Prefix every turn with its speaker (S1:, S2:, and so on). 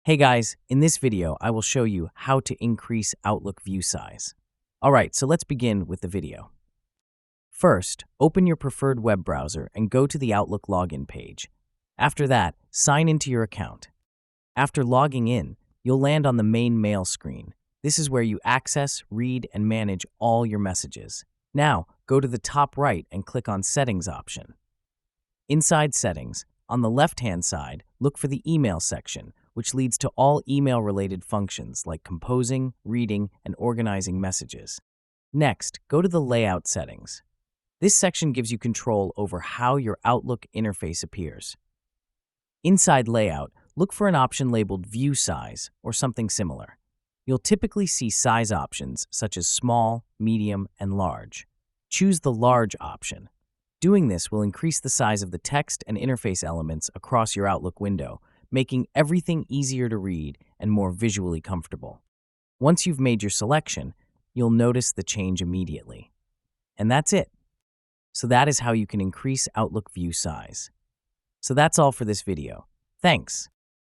S1: Hey guys, in this video, I will show you how to increase Outlook view size. Alright, so let's begin with the video. First, open your preferred web browser and go to the Outlook login page. After that, sign into your account. After logging in, you'll land on the main mail screen. This is where you access, read, and manage all your messages. Now, go to the top right and click on Settings option. Inside Settings, on the left-hand side, look for the Email section, which leads to all email-related functions like composing, reading, and organizing messages. Next, go to the Layout settings. This section gives you control over how your Outlook interface appears. Inside Layout, look for an option labeled View Size or something similar. You'll typically see size options such as small, medium, and large. Choose the Large option. Doing this will increase the size of the text and interface elements across your Outlook window, making everything easier to read and more visually comfortable. Once you've made your selection, you'll notice the change immediately. And that's it. So that is how you can increase Outlook view size. So that's all for this video. Thanks.